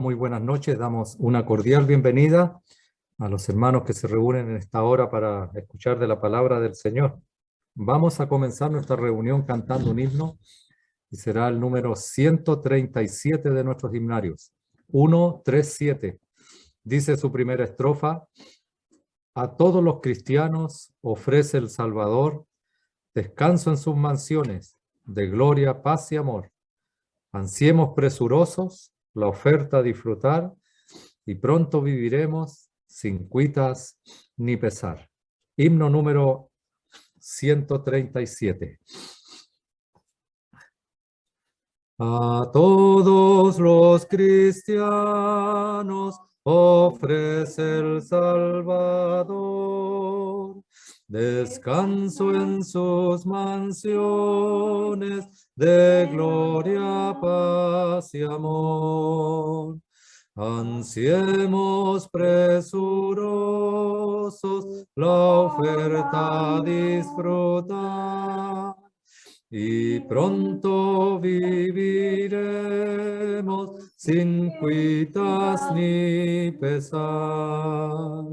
Muy buenas noches, damos una cordial bienvenida a los hermanos que se reúnen en esta hora para escuchar de la palabra del Señor. Vamos a comenzar nuestra reunión cantando un himno y será el número 137 de nuestros himnarios. 137. Dice su primera estrofa: a todos los cristianos ofrece el Salvador descanso en sus mansiones de gloria, paz y amor. Ansiemos presurosos la oferta a disfrutar y pronto viviremos sin cuitas ni pesar. Himno número 137. A todos los cristianos ofrece el Salvador descanso en sus mansiones de gloria, paz y amor. Ansiemos presurosos la oferta a disfrutar y pronto viviremos sin cuitas ni pesar.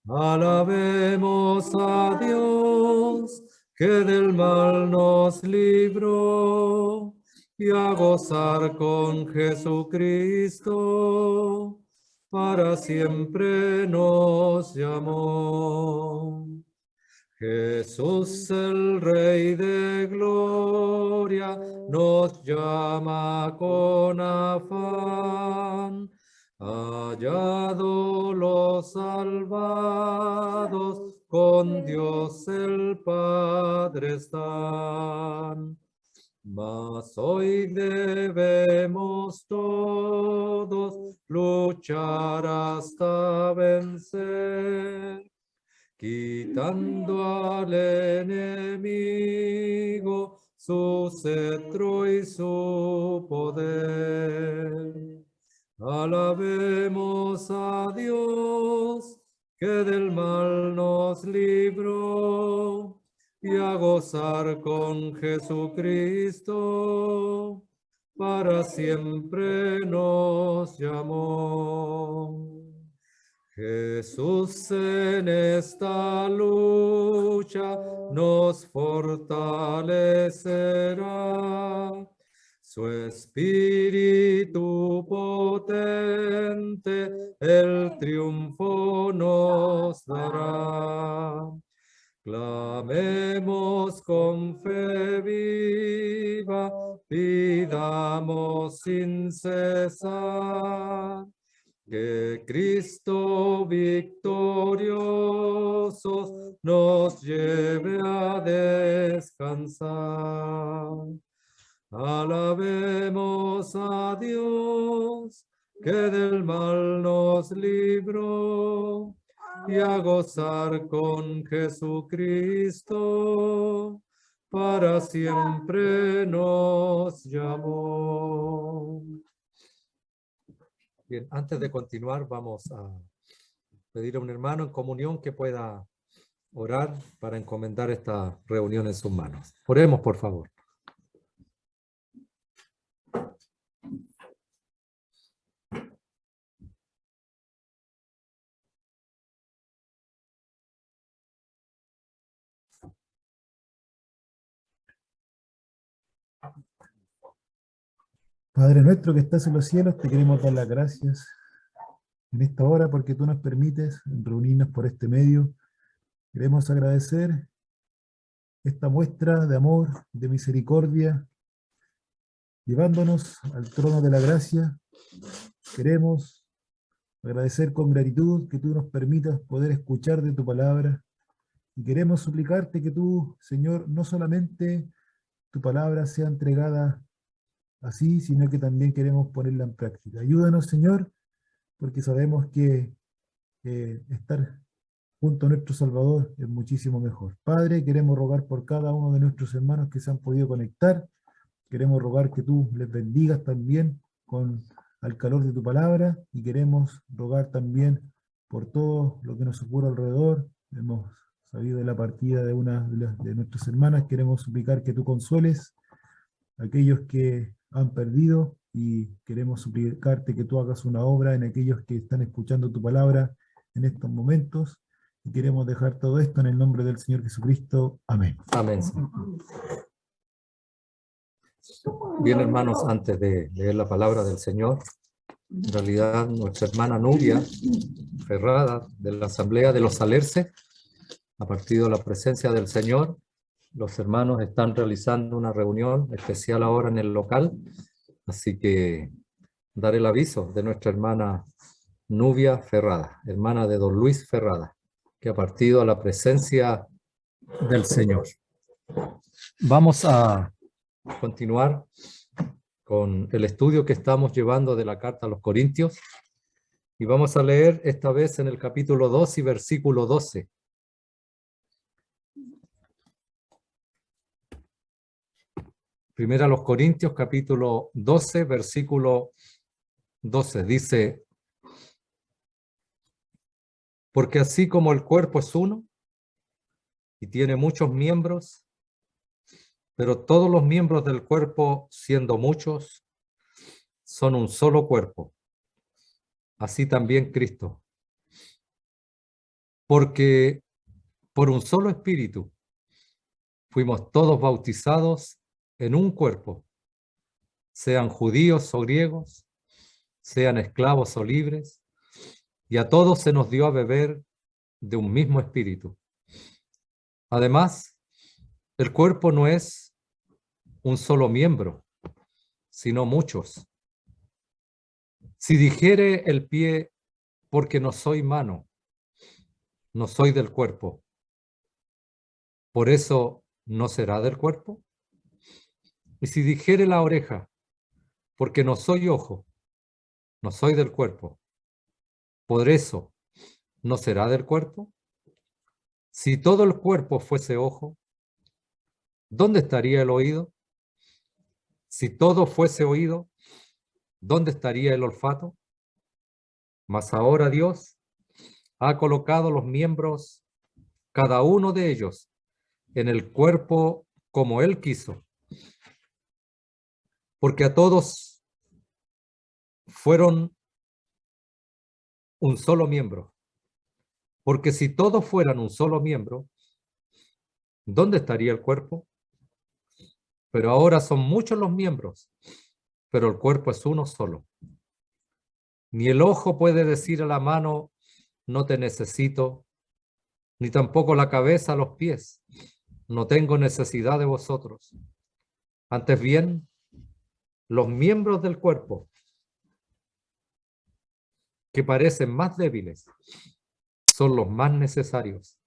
Alabemos a Dios que del mal nos libró y a gozar con Jesucristo para siempre nos llamó. Jesús, el Rey de gloria, nos llama con afán. Hallado los salvados, con Dios el Padre están. Mas hoy debemos todos luchar hasta vencer, quitando al enemigo su cetro y su poder. Alabemos a Dios que del mal nos libró y a gozar con Jesucristo para siempre nos llamó. Jesús en esta lucha nos fortalecerá. Su espíritu potente el triunfo nos dará. Clamemos con fe viva, pidamos sin cesar, que Cristo victorioso nos lleve a descansar. Alabemos a Dios que del mal nos libró y a gozar con Jesucristo para siempre nos llamó. Bien, antes de continuar vamos a pedir a un hermano en comunión que pueda orar para encomendar esta reunión en sus manos. Oremos, por favor. Padre nuestro que estás en los cielos, te queremos dar las gracias en esta hora porque tú nos permites reunirnos por este medio. Queremos agradecer esta muestra de amor, de misericordia, llevándonos al trono de la gracia. Queremos agradecer con gratitud que tú nos permitas poder escuchar de tu palabra y queremos suplicarte que tú, Señor, no solamente tu palabra sea entregada así, sino que también queremos ponerla en práctica. Ayúdanos, Señor, porque sabemos que estar junto a nuestro Salvador es muchísimo mejor. Padre, queremos rogar por cada uno de nuestros hermanos que se han podido conectar. Queremos rogar que tú les bendigas también al calor de tu palabra y queremos rogar también por todo lo que nos ocurre alrededor. Hemos sabido de la partida de una de nuestras hermanas. Queremos suplicar que tú consueles a aquellos que han perdido y queremos suplicarte que tú hagas una obra en aquellos que están escuchando tu palabra en estos momentos. Y queremos dejar todo esto en el nombre del Señor Jesucristo. Amén. Amén. Bien, hermanos, antes de leer la palabra del Señor, en realidad nuestra hermana Nubia Ferrada, de la Asamblea de los Salerces, a partir de la presencia del Señor, los hermanos están realizando una reunión especial ahora en el local, así que dar el aviso de nuestra hermana Nubia Ferrada, hermana de don Luis Ferrada, que ha partido a la presencia del Señor. Vamos a continuar con el estudio que estamos llevando de la carta a los Corintios y vamos a leer esta vez en el capítulo 2 y versículo 12. Primera a los Corintios, capítulo 12, versículo 12, dice: porque así como el cuerpo es uno y tiene muchos miembros, pero todos los miembros del cuerpo, siendo muchos, son un solo cuerpo, así también Cristo. Porque por un solo espíritu fuimos todos bautizados en un cuerpo, sean judíos o griegos, sean esclavos o libres, y a todos se nos dio a beber de un mismo espíritu. Además, el cuerpo no es un solo miembro, sino muchos. Si dijere el pie, porque no soy mano, no soy del cuerpo, ¿por eso no será del cuerpo? Y si dijere la oreja, porque no soy ojo, no soy del cuerpo, ¿por eso no será del cuerpo? Si todo el cuerpo fuese ojo, ¿dónde estaría el oído? Si todo fuese oído, ¿dónde estaría el olfato? Mas ahora Dios ha colocado los miembros, cada uno de ellos, en el cuerpo como Él quiso, porque a todos fueron un solo miembro. Porque si todos fueran un solo miembro, ¿dónde estaría el cuerpo? Pero ahora son muchos los miembros, pero el cuerpo es uno solo. Ni el ojo puede decir a la mano, no te necesito, ni tampoco la cabeza a los pies, no tengo necesidad de vosotros. Antes bien, los miembros del cuerpo, que parecen más débiles, son los más necesarios.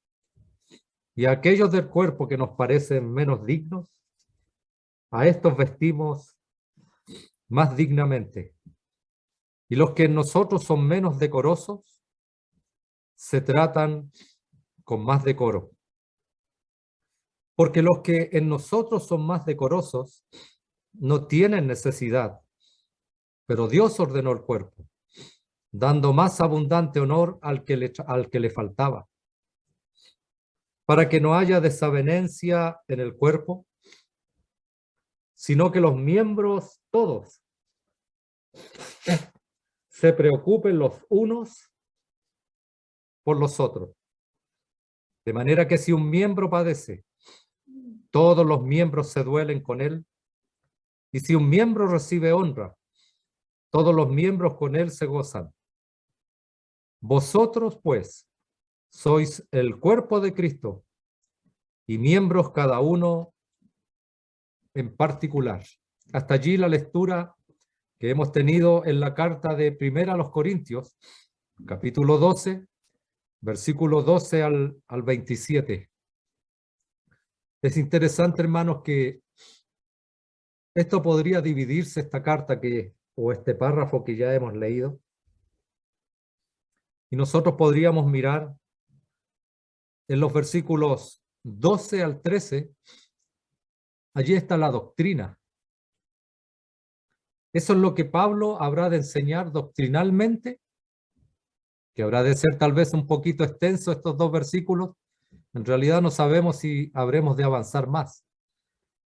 Y a aquellos del cuerpo que nos parecen menos dignos, a estos vestimos más dignamente. Y los que en nosotros son menos decorosos, se tratan con más decoro. Porque los que en nosotros son más decorosos, no tienen necesidad, pero Dios ordenó el cuerpo, dando más abundante honor al que le faltaba, para que no haya desavenencia en el cuerpo, sino que los miembros todos se preocupen los unos por los otros. De manera que si un miembro padece, todos los miembros se duelen con él, y si un miembro recibe honra, todos los miembros con él se gozan. Vosotros, pues, sois el cuerpo de Cristo, y miembros cada uno en particular. Hasta allí la lectura que hemos tenido en la carta de Primera a los Corintios, capítulo 12, versículo 12 al 27. Es interesante, hermanos, que esto podría dividirse, esta carta o este párrafo que ya hemos leído, y nosotros podríamos mirar en los versículos 12 al 13, allí está la doctrina. Eso es lo que Pablo habrá de enseñar doctrinalmente, que habrá de ser tal vez un poquito extenso estos dos versículos. En realidad no sabemos si habremos de avanzar más,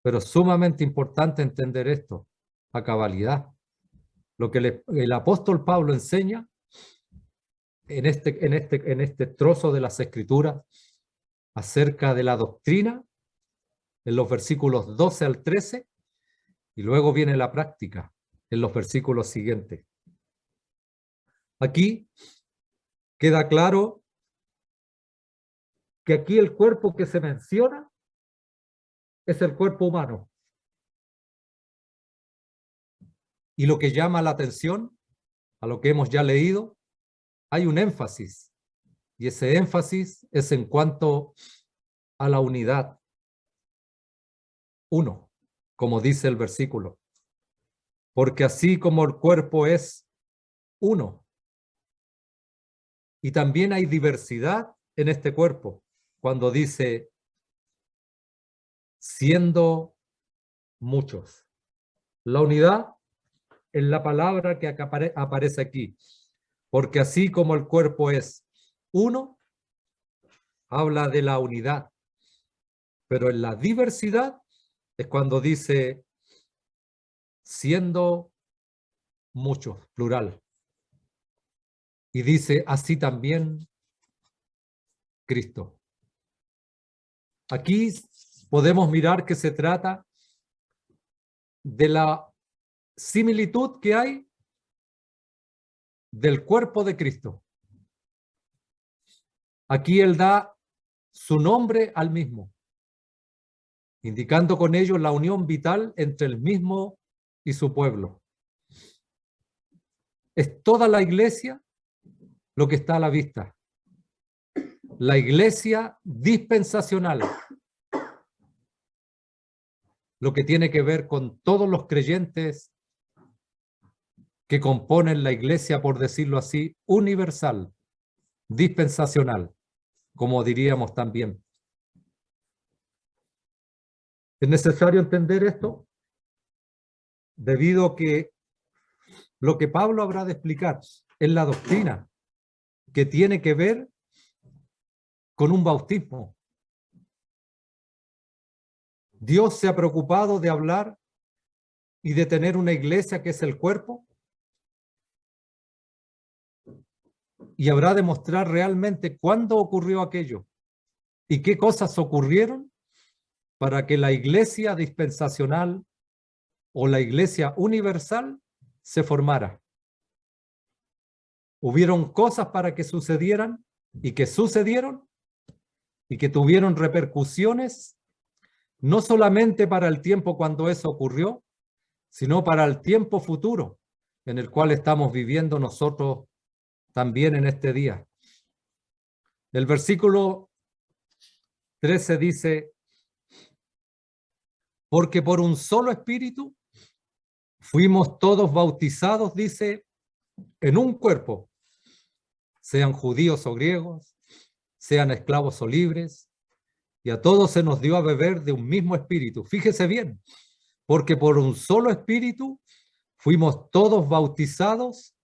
pero es sumamente importante entender esto a cabalidad. lo que el apóstol Pablo enseña en este trozo de las Escrituras acerca de la doctrina, en los versículos 12 al 13, y luego viene la práctica en los versículos siguientes. Aquí queda claro que aquí el cuerpo que se menciona es el cuerpo humano. Y lo que llama la atención, a lo que hemos ya leído, hay un énfasis. Y ese énfasis es en cuanto a la unidad. Uno, como dice el versículo. Porque así como el cuerpo es uno, y también hay diversidad en este cuerpo, cuando dice siendo muchos. La unidad es la palabra que aparece aquí. Porque así como el cuerpo es uno, habla de la unidad. Pero en la diversidad es cuando dice siendo muchos, plural. Y dice así también Cristo. Aquí podemos mirar que se trata de la similitud que hay del cuerpo de Cristo. Aquí él da su nombre al mismo, indicando con ello la unión vital entre el mismo y su pueblo. Es toda la iglesia lo que está a la vista. La iglesia dispensacional, lo que tiene que ver con todos los creyentes que componen la iglesia, por decirlo así, universal, dispensacional, como diríamos también. Es necesario entender esto debido a que lo que Pablo habrá de explicar es la doctrina que tiene que ver con un bautismo. Dios se ha preocupado de hablar y de tener una iglesia que es el cuerpo, y habrá de mostrar realmente cuándo ocurrió aquello y qué cosas ocurrieron para que la iglesia dispensacional o la iglesia universal se formara. Hubieron cosas para que sucedieran y que sucedieron y que tuvieron repercusiones no solamente para el tiempo cuando eso ocurrió, sino para el tiempo futuro en el cual estamos viviendo nosotros también en este día. El versículo 13 dice, porque por un solo espíritu fuimos todos bautizados, dice, en un cuerpo, sean judíos o griegos, sean esclavos o libres, y a todos se nos dio a beber de un mismo espíritu. Fíjese bien, porque por un solo espíritu fuimos todos bautizados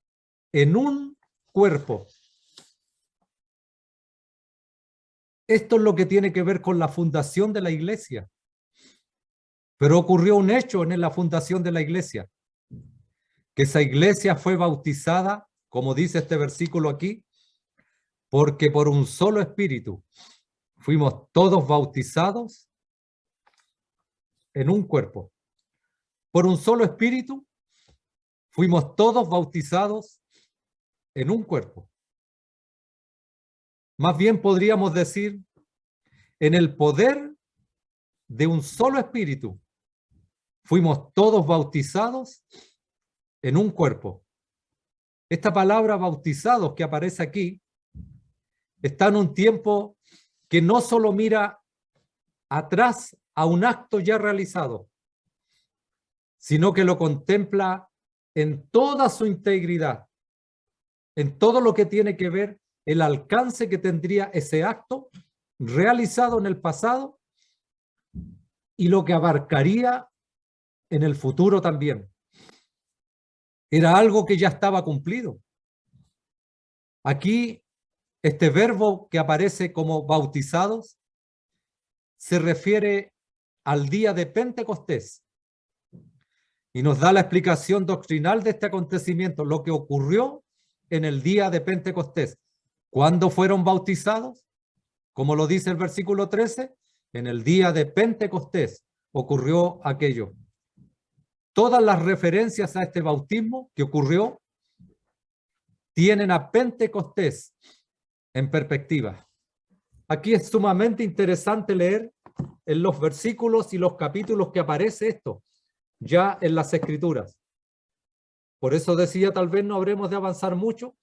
en un cuerpo. Esto es lo que tiene que ver con la fundación de la iglesia. Pero ocurrió un hecho en la fundación de la iglesia, que esa iglesia fue bautizada, como dice este versículo aquí, porque por un solo espíritu fuimos todos bautizados en un cuerpo. Por un solo espíritu fuimos todos bautizados en un cuerpo. Más bien podríamos decir, en el poder de un solo espíritu fuimos todos bautizados en un cuerpo. Esta palabra bautizados que aparece aquí está en un tiempo que no solo mira atrás a un acto ya realizado, sino que lo contempla en toda su integridad, en todo lo que tiene que ver el alcance que tendría ese acto realizado en el pasado y lo que abarcaría en el futuro también. Era algo que ya estaba cumplido. Aquí, este verbo que aparece como bautizados se refiere al día de Pentecostés, y nos da la explicación doctrinal de este acontecimiento, lo que ocurrió en el día de Pentecostés. ¿Cuándo fueron bautizados? Como lo dice el versículo 13, en el día de Pentecostés ocurrió aquello. Todas las referencias a este bautismo que ocurrió tienen a Pentecostés en perspectiva. Aquí es sumamente interesante leer en los versículos y los capítulos que aparece esto, ya en las Escrituras. Por eso decía, tal vez no habremos de avanzar mucho,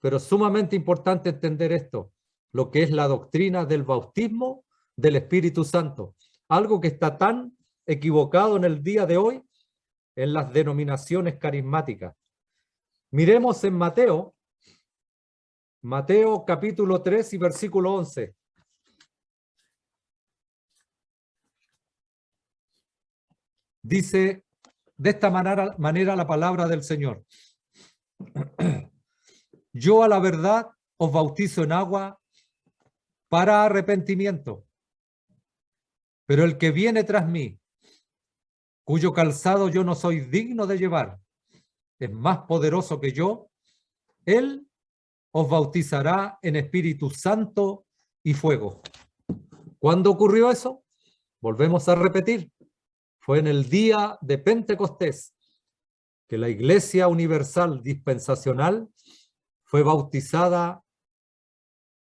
pero es sumamente importante entender esto, lo que es la doctrina del bautismo del Espíritu Santo, algo que está tan equivocado en el día de hoy en las denominaciones carismáticas. Miremos en Mateo capítulo 3 y versículo 11. Dice de esta manera la palabra del Señor. Yo a la verdad os bautizo en agua para arrepentimiento, pero el que viene tras mí, cuyo calzado yo no soy digno de llevar, es más poderoso que yo, él os bautizará en Espíritu Santo y fuego. ¿Cuándo ocurrió eso? Volvemos a repetir. Fue en el día de Pentecostés que la Iglesia Universal Dispensacional fue bautizada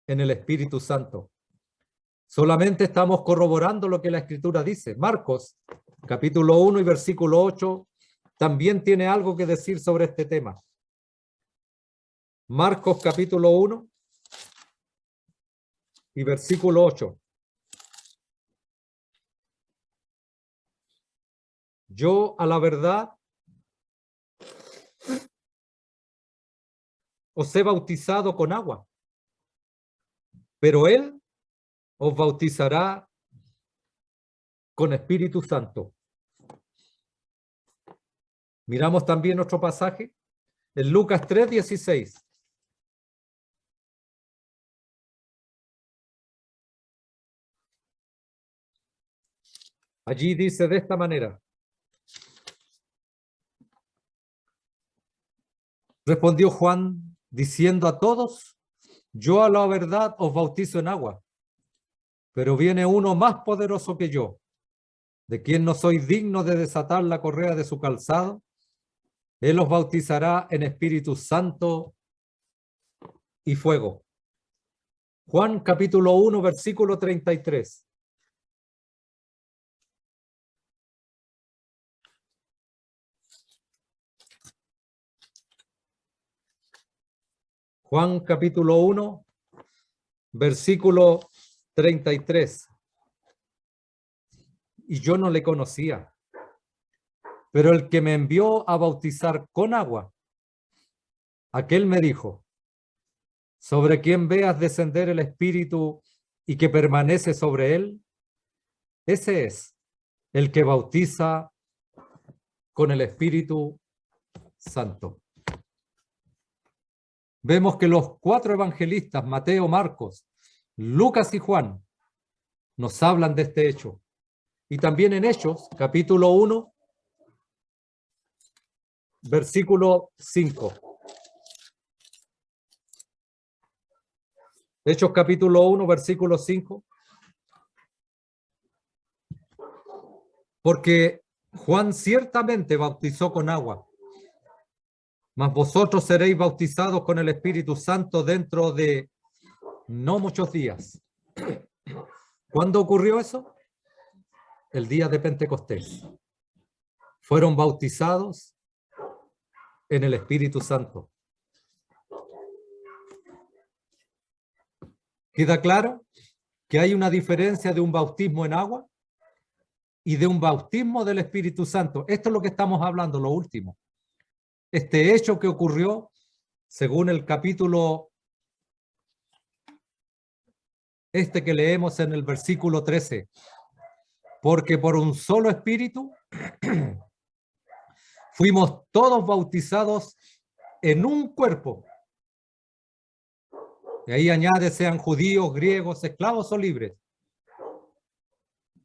en el Espíritu Santo. Solamente estamos corroborando lo que la Escritura dice. Marcos, capítulo 1 y versículo 8, también tiene algo que decir sobre este tema. Marcos, capítulo 1 y versículo 8. Yo, a la verdad, os he bautizado con agua, pero él os bautizará con Espíritu Santo. Miramos también otro pasaje en Lucas 3:16. Allí dice de esta manera: respondió Juan diciendo a todos, yo a la verdad os bautizo en agua, pero viene uno más poderoso que yo, de quien no soy digno de desatar la correa de su calzado. Él os bautizará en Espíritu Santo y fuego. Juan capítulo 1, versículo 33. Juan capítulo 1, versículo 33. Y yo no le conocía, pero el que me envió a bautizar con agua, aquel me dijo, sobre quien veas descender el Espíritu y que permanece sobre él, ese es el que bautiza con el Espíritu Santo. Vemos que los cuatro evangelistas, Mateo, Marcos, Lucas y Juan, nos hablan de este hecho. Y también en Hechos, capítulo 1, versículo 5. Hechos capítulo 1, versículo 5. Porque Juan ciertamente bautizó con agua, mas vosotros seréis bautizados con el Espíritu Santo dentro de no muchos días. ¿Cuándo ocurrió eso? El día de Pentecostés. Fueron bautizados en el Espíritu Santo. ¿Queda claro que hay una diferencia de un bautismo en agua y de un bautismo del Espíritu Santo? Esto es lo que estamos hablando, lo último. Este hecho que ocurrió, según el capítulo que leemos en el versículo 13, porque por un solo espíritu fuimos todos bautizados en un cuerpo. Y ahí añade, sean judíos, griegos, esclavos o libres.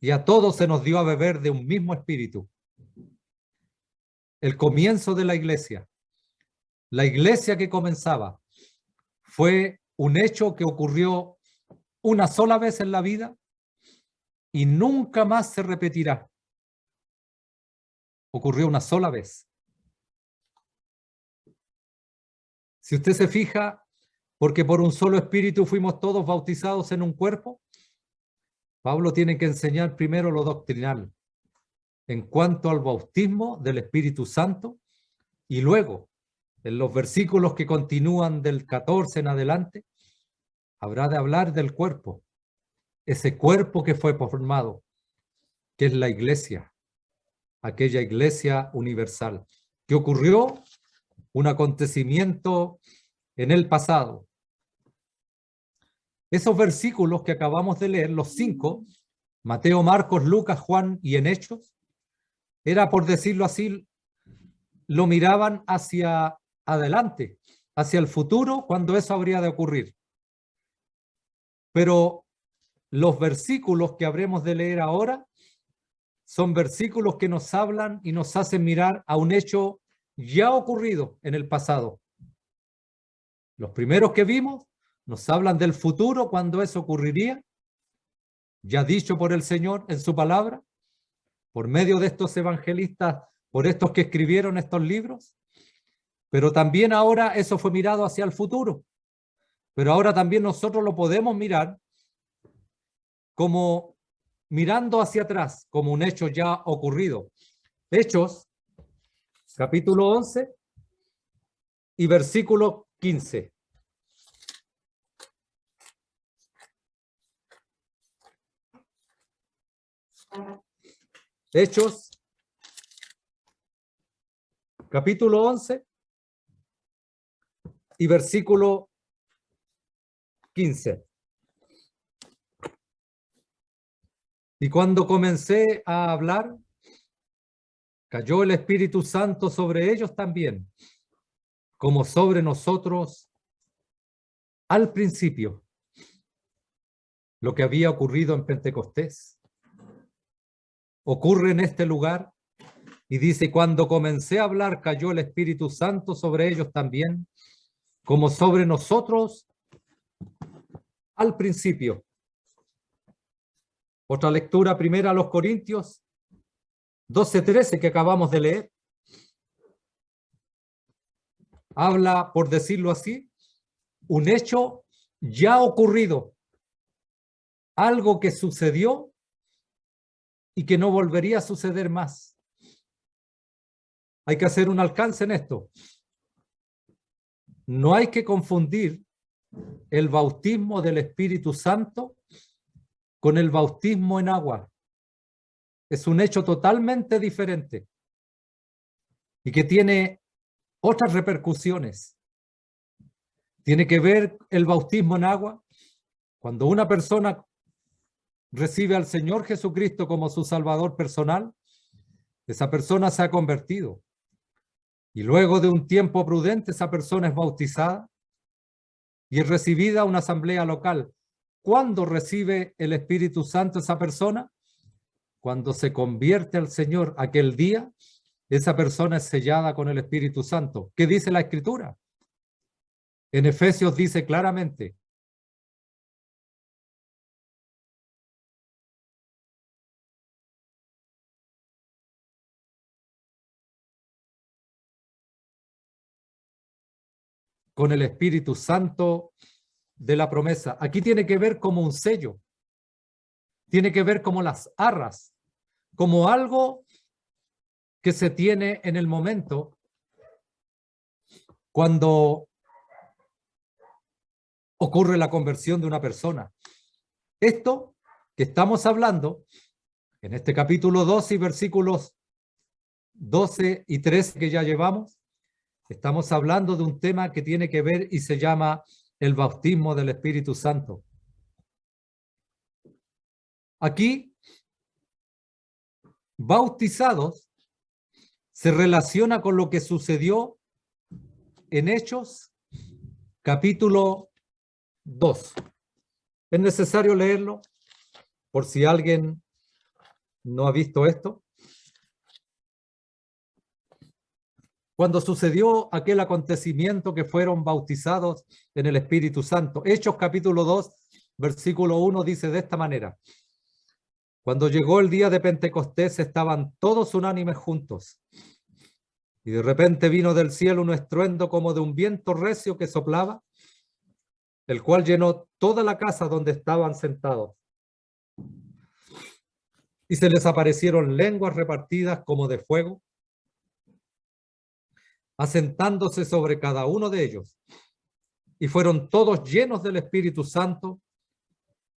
Y a todos se nos dio a beber de un mismo espíritu. el comienzo de la iglesia. La iglesia que comenzaba fue un hecho que ocurrió una sola vez en la vida y nunca más se repetirá. Ocurrió una sola vez. Si usted se fija, porque por un solo espíritu fuimos todos bautizados en un cuerpo, Pablo tiene que enseñar primero lo doctrinal en cuanto al bautismo del Espíritu Santo y luego, en los versículos que continúan del 14 en adelante, habrá de hablar del cuerpo, ese cuerpo que fue formado, que es la iglesia, aquella iglesia universal, que ocurrió un acontecimiento en el pasado. Esos versículos que acabamos de leer, los 5, Mateo, Marcos, Lucas, Juan y en Hechos, era, por decirlo así, lo miraban hacia adelante, hacia el futuro, cuando eso habría de ocurrir. Pero los versículos que habremos de leer ahora son versículos que nos hablan y nos hacen mirar a un hecho ya ocurrido en el pasado. Los primeros que vimos nos hablan del futuro, cuando eso ocurriría, ya dicho por el Señor en su palabra, por medio de estos evangelistas, por estos que escribieron estos libros. Pero también ahora eso fue mirado hacia el futuro. Pero ahora también nosotros lo podemos mirar como mirando hacia atrás, como un hecho ya ocurrido. Hechos, capítulo 11 y versículo 15. Hechos, capítulo 11 y versículo 15. Y cuando comencé a hablar, cayó el Espíritu Santo sobre ellos también, como sobre nosotros al principio, lo que había ocurrido en Pentecostés. Ocurre en este lugar y dice, cuando comencé a hablar, cayó el Espíritu Santo sobre ellos también, como sobre nosotros al principio. Otra lectura primera a los Corintios 12:13 que acabamos de leer. Habla, por decirlo así, un hecho ya ocurrido, algo que sucedió y que no volvería a suceder más. Hay que hacer un alcance en esto. No hay que confundir el bautismo del Espíritu Santo con el bautismo en agua. Es un hecho totalmente diferente y que tiene otras repercusiones. Tiene que ver el bautismo en agua cuando una persona recibe al Señor Jesucristo como su Salvador personal. Esa persona se ha convertido y luego de un tiempo prudente esa persona es bautizada y es recibida a una asamblea local. ¿Cuándo recibe el Espíritu Santo esa persona? Cuando se convierte al Señor aquel día, esa persona es sellada con el Espíritu Santo. ¿Qué dice la Escritura? En Efesios dice claramente, con el Espíritu Santo de la promesa. Aquí tiene que ver como un sello, tiene que ver como las arras, como algo que se tiene en el momento cuando ocurre la conversión de una persona. Esto que estamos hablando en este capítulo 12 y versículos 12 y 13 que ya llevamos, estamos hablando de un tema que tiene que ver y se llama el bautismo del Espíritu Santo. Aquí, bautizados se relaciona con lo que sucedió en Hechos, capítulo 2. Es necesario leerlo por si alguien no ha visto esto. cuando sucedió aquel acontecimiento que fueron bautizados en el Espíritu Santo. Hechos capítulo 2, versículo 1 dice de esta manera: cuando llegó el día de Pentecostés estaban todos unánimes juntos, y de repente vino del cielo un estruendo como de un viento recio que soplaba, el cual llenó toda la casa donde estaban sentados. Y se les aparecieron lenguas repartidas como de fuego, asentándose sobre cada uno de ellos. Y fueron todos llenos del Espíritu Santo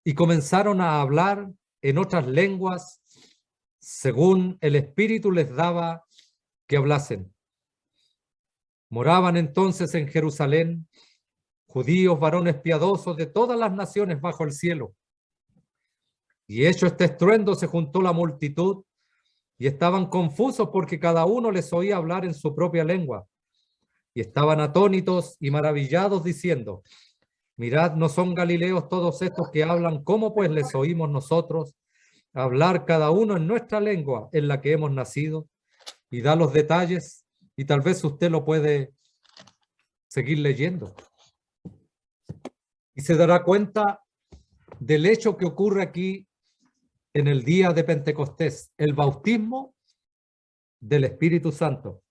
y comenzaron a hablar en otras lenguas según el Espíritu les daba que hablasen. Moraban entonces en Jerusalén judíos, varones piadosos de todas las naciones bajo el cielo. Y hecho este estruendo se juntó la multitud y estaban confusos porque cada uno les oía hablar en su propia lengua. Y estaban atónitos y maravillados diciendo: mirad, ¿no son galileos todos estos que hablan? ¿Cómo pues les oímos nosotros hablar cada uno en nuestra lengua en la que hemos nacido? Y da los detalles y tal vez usted lo puede seguir leyendo. Y se dará cuenta del hecho que ocurre aquí en el día de Pentecostés, el bautismo del Espíritu Santo.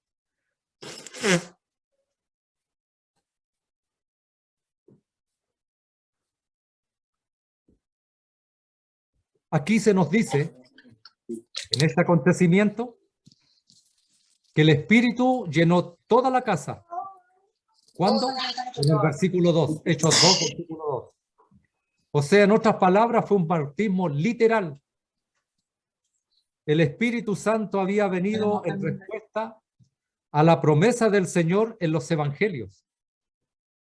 Aquí se nos dice, en este acontecimiento, que el Espíritu llenó toda la casa. ¿Cuándo? En el versículo 2, Hechos 2, versículo 2. O sea, en otras palabras, fue un bautismo literal. El Espíritu Santo había venido en respuesta a la promesa del Señor en los evangelios,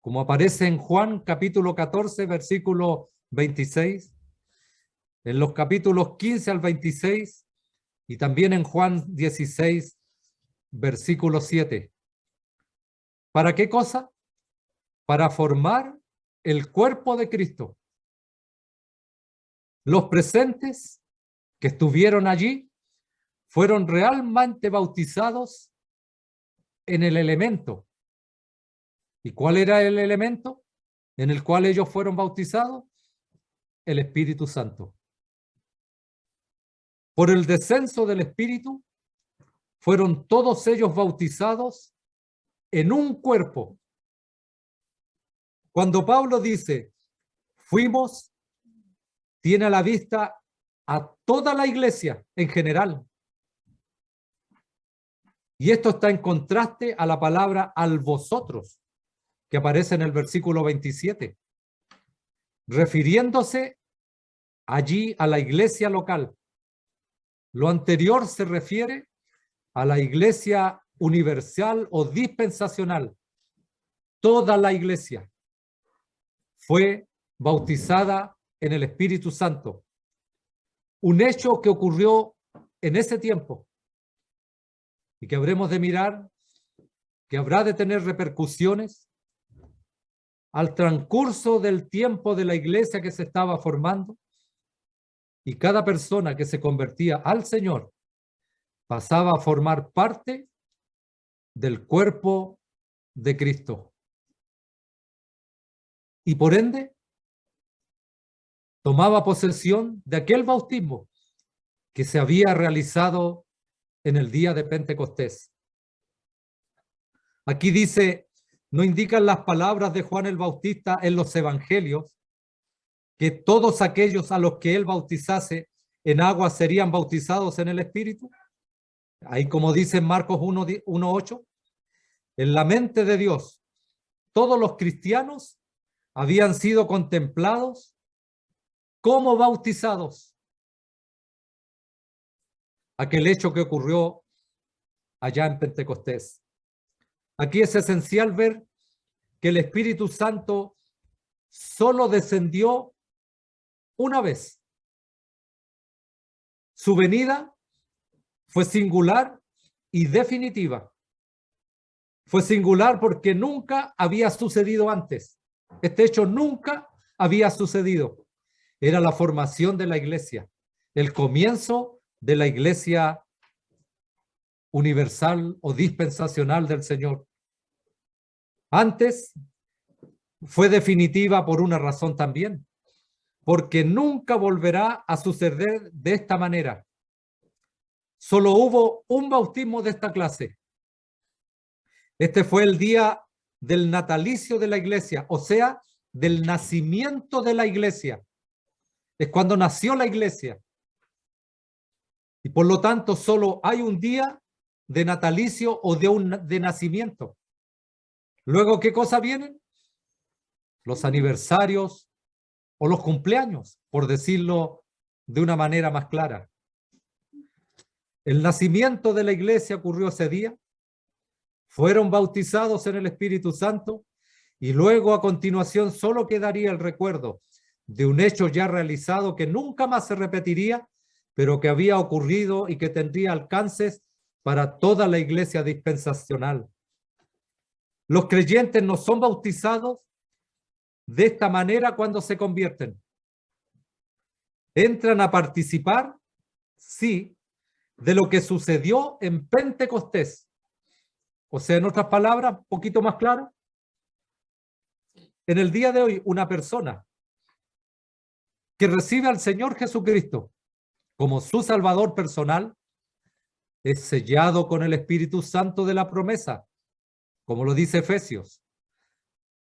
como aparece en Juan capítulo 14, versículo 26, en los capítulos 15 al 26 y también en Juan 16, versículo 7. ¿Para qué cosa? Para formar el cuerpo de Cristo. Los presentes que estuvieron allí fueron realmente bautizados en el elemento. ¿Y cuál era el elemento en el cual ellos fueron bautizados? El Espíritu Santo. Por el descenso del Espíritu, fueron todos ellos bautizados en un cuerpo. Cuando Pablo dice, fuimos, tiene a la vista a toda la iglesia en general. Y esto está en contraste a la palabra al vosotros, que aparece en el versículo 27, refiriéndose allí a la iglesia local. Lo anterior se refiere a la iglesia universal o dispensacional. Toda la iglesia fue bautizada en el Espíritu Santo. Un hecho que ocurrió en ese tiempo y que habremos de mirar, que habrá de tener repercusiones al transcurso del tiempo de la iglesia que se estaba formando, y cada persona que se convertía al Señor pasaba a formar parte del cuerpo de Cristo. Y por ende, tomaba posesión de aquel bautismo que se había realizado en el día de Pentecostés. Aquí dice, no indican las palabras de Juan el Bautista en los evangelios, que todos aquellos a los que él bautizase en agua serían bautizados en el Espíritu. Ahí, como dice en Marcos 1:8, en la mente de Dios, todos los cristianos habían sido contemplados como bautizados. Aquel hecho que ocurrió allá en Pentecostés. Aquí es esencial ver que el Espíritu Santo solo descendió una vez. Su venida fue singular y definitiva. Fue singular porque nunca había sucedido antes. Este hecho nunca había sucedido. Era la formación de la iglesia, el comienzo de la iglesia universal o dispensacional del Señor. Antes fue definitiva por una razón también, porque nunca volverá a suceder de esta manera. Solo hubo un bautismo de esta clase. Este fue el día del natalicio de la iglesia, o sea, del nacimiento de la iglesia. Es cuando nació la iglesia. Y por lo tanto, solo hay un día de natalicio o de nacimiento. Luego, ¿qué cosa vienen? Los aniversarios o los cumpleaños, por decirlo de una manera más clara. El nacimiento de la iglesia ocurrió ese día. Fueron bautizados en el Espíritu Santo y luego a continuación solo quedaría el recuerdo de un hecho ya realizado que nunca más se repetiría, pero que había ocurrido y que tendría alcances para toda la iglesia dispensacional. Los creyentes no son bautizados de esta manera cuando se convierten. Entran a participar, sí, de lo que sucedió en Pentecostés. O sea, en otras palabras, un poquito más claro, en el día de hoy, una persona que recibe al Señor Jesucristo como su Salvador personal es sellado con el Espíritu Santo de la promesa, como lo dice Efesios.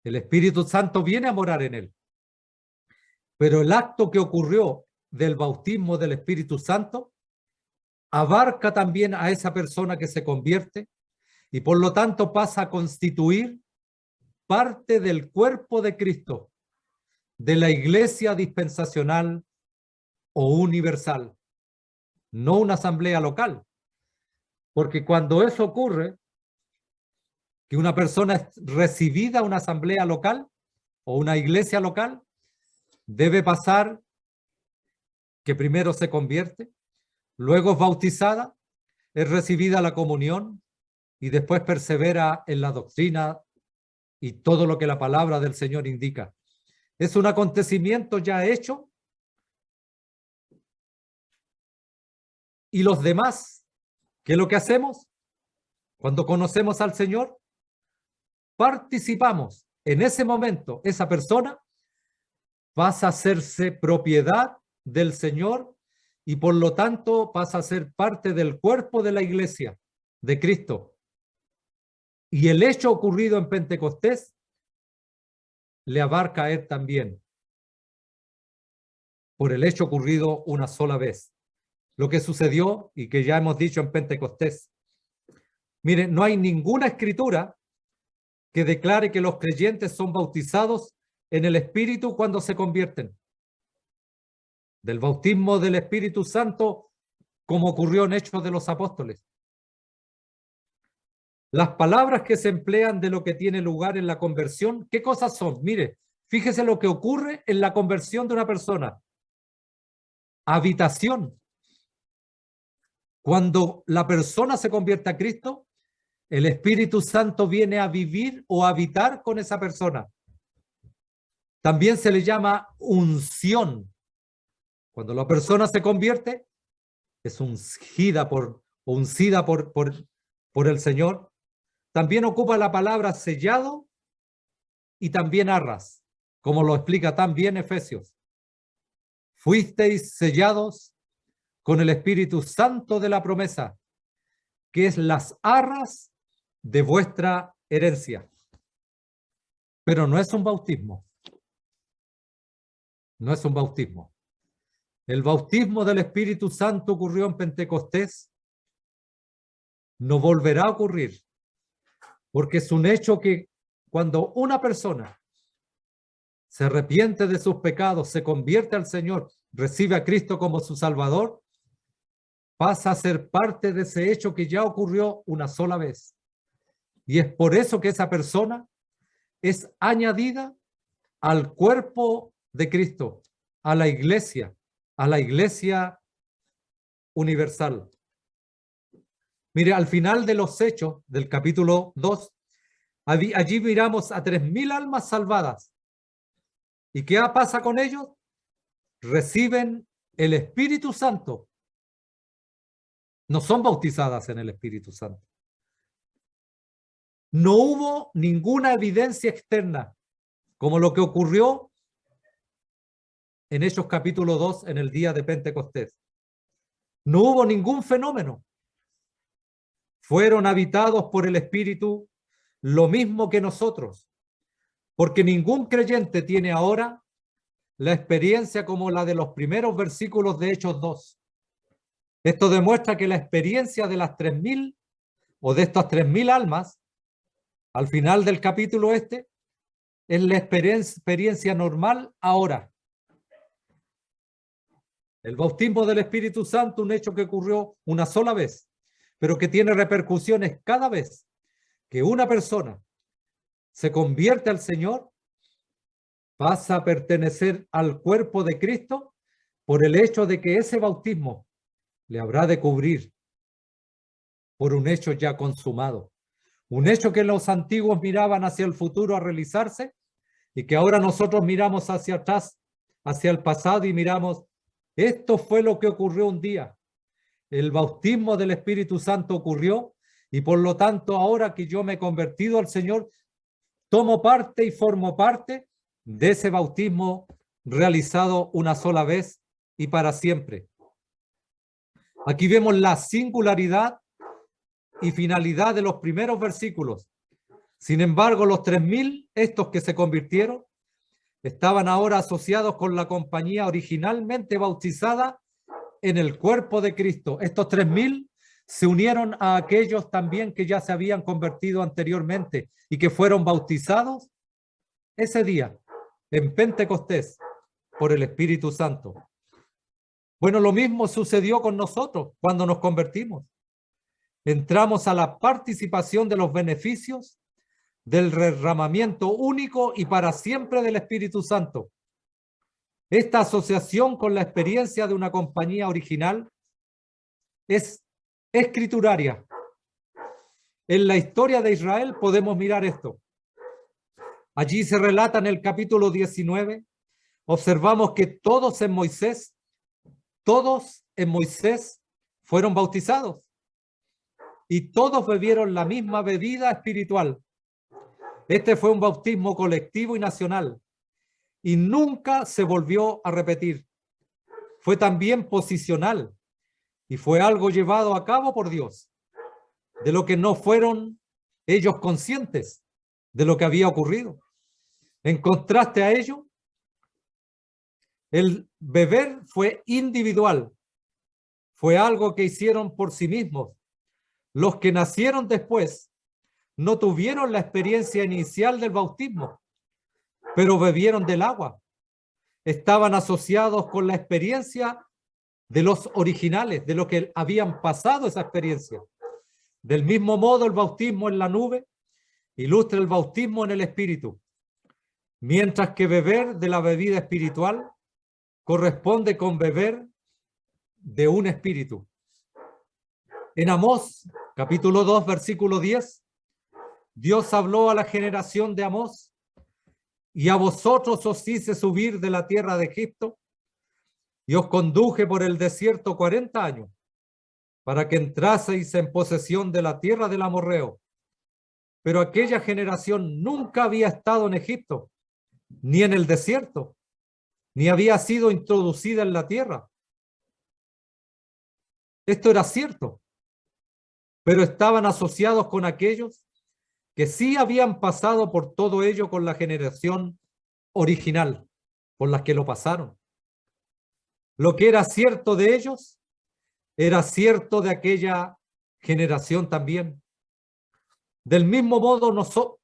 El Espíritu Santo viene a morar en él. Pero el acto que ocurrió del bautismo del Espíritu Santo abarca también a esa persona que se convierte y por lo tanto pasa a constituir parte del cuerpo de Cristo, de la iglesia dispensacional o universal, no una asamblea local. Porque cuando eso ocurre, que una persona es recibida a una asamblea local o una iglesia local, debe pasar que primero se convierte, luego es bautizada, es recibida la comunión y después persevera en la doctrina y todo lo que la palabra del Señor indica. Es un acontecimiento ya hecho y los demás, ¿qué es lo que hacemos? Cuando conocemos al Señor, participamos. En ese momento, esa persona pasa a hacerse propiedad del Señor y por lo tanto pasa a ser parte del cuerpo de la iglesia de Cristo. Y el hecho ocurrido en Pentecostés le abarca a él también, por el hecho ocurrido una sola vez. Lo que sucedió y que ya hemos dicho en Pentecostés. Miren, no hay ninguna escritura que declare que los creyentes son bautizados en el Espíritu cuando se convierten. Del bautismo del Espíritu Santo, como ocurrió en Hechos de los Apóstoles. Las palabras que se emplean de lo que tiene lugar en la conversión, ¿qué cosas son? Mire, fíjese lo que ocurre en la conversión de una persona. Habitación. Cuando la persona se convierte a Cristo, el Espíritu Santo viene a vivir o a habitar con esa persona. También se le llama unción. Cuando la persona se convierte, es ungida por el Señor. También ocupa la palabra sellado y también arras, como lo explica también Efesios. Fuisteis sellados con el Espíritu Santo de la promesa, que es las arras de vuestra herencia. Pero no es un bautismo. No es un bautismo. El bautismo del Espíritu Santo ocurrió en Pentecostés. No volverá a ocurrir, porque es un hecho que cuando una persona se arrepiente de sus pecados, se convierte al Señor, recibe a Cristo como su Salvador, pasa a ser parte de ese hecho que ya ocurrió una sola vez. Y es por eso que esa persona es añadida al cuerpo de Cristo, a la iglesia universal. Mire, al final de los Hechos del capítulo 2, allí miramos a 3.000 almas salvadas. ¿Y qué pasa con ellos? Reciben el Espíritu Santo no son bautizadas en el Espíritu Santo. No hubo ninguna evidencia externa, como lo que ocurrió en Hechos capítulo 2 en el día de Pentecostés. No hubo ningún fenómeno. Fueron habitados por el Espíritu lo mismo que nosotros, porque ningún creyente tiene ahora la experiencia como la de los primeros versículos de Hechos 2. Esto demuestra que la experiencia de las 3.000 o de estas 3.000 almas, al final del capítulo es la experiencia normal ahora. El bautismo del Espíritu Santo, un hecho que ocurrió una sola vez, pero que tiene repercusiones cada vez que una persona se convierte al Señor, pasa a pertenecer al cuerpo de Cristo por el hecho de que ese bautismo le habrá de cubrir por un hecho ya consumado. Un hecho que los antiguos miraban hacia el futuro a realizarse y que ahora nosotros miramos hacia atrás, hacia el pasado y miramos, esto fue lo que ocurrió un día. El bautismo del Espíritu Santo ocurrió y por lo tanto ahora que yo me he convertido al Señor, tomo parte y formo parte de ese bautismo realizado una sola vez y para siempre. Aquí vemos la singularidad y finalidad de los primeros versículos. Sin embargo, los 3.000, estos que se convirtieron, estaban ahora asociados con la compañía originalmente bautizada en el cuerpo de Cristo. Estos 3.000 se unieron a aquellos también que ya se habían convertido anteriormente y que fueron bautizados ese día en Pentecostés por el Espíritu Santo. Bueno, lo mismo sucedió con nosotros cuando nos convertimos. Entramos a la participación de los beneficios del derramamiento único y para siempre del Espíritu Santo. Esta asociación con la experiencia de una compañía original es escrituraria. En la historia de Israel podemos mirar esto. Allí se relata en el capítulo 19, observamos que todos en Moisés fueron bautizados y todos bebieron la misma bebida espiritual. Este fue un bautismo colectivo y nacional y nunca se volvió a repetir. Fue también posicional y fue algo llevado a cabo por Dios, de lo que no fueron ellos conscientes de lo que había ocurrido. En contraste a ello, el beber fue individual, fue algo que hicieron por sí mismos. Los que nacieron después no tuvieron la experiencia inicial del bautismo, pero bebieron del agua. Estaban asociados con la experiencia de los originales, de lo que habían pasado esa experiencia. Del mismo modo, el bautismo en la nube ilustra el bautismo en el Espíritu, mientras que beber de la bebida espiritual corresponde con beber de un espíritu. En Amós, capítulo 2, versículo 10, Dios habló a la generación de Amós: y a vosotros os hice subir de la tierra de Egipto y os conduje por el desierto 40 años para que entraseis en posesión de la tierra del amorreo. Pero aquella generación nunca había estado en Egipto, ni en el desierto, ni había sido introducida en la tierra. Esto era cierto, pero estaban asociados con aquellos que sí habían pasado por todo ello con la generación original, por las que lo pasaron. Lo que era cierto de ellos, era cierto de aquella generación también. Del mismo modo,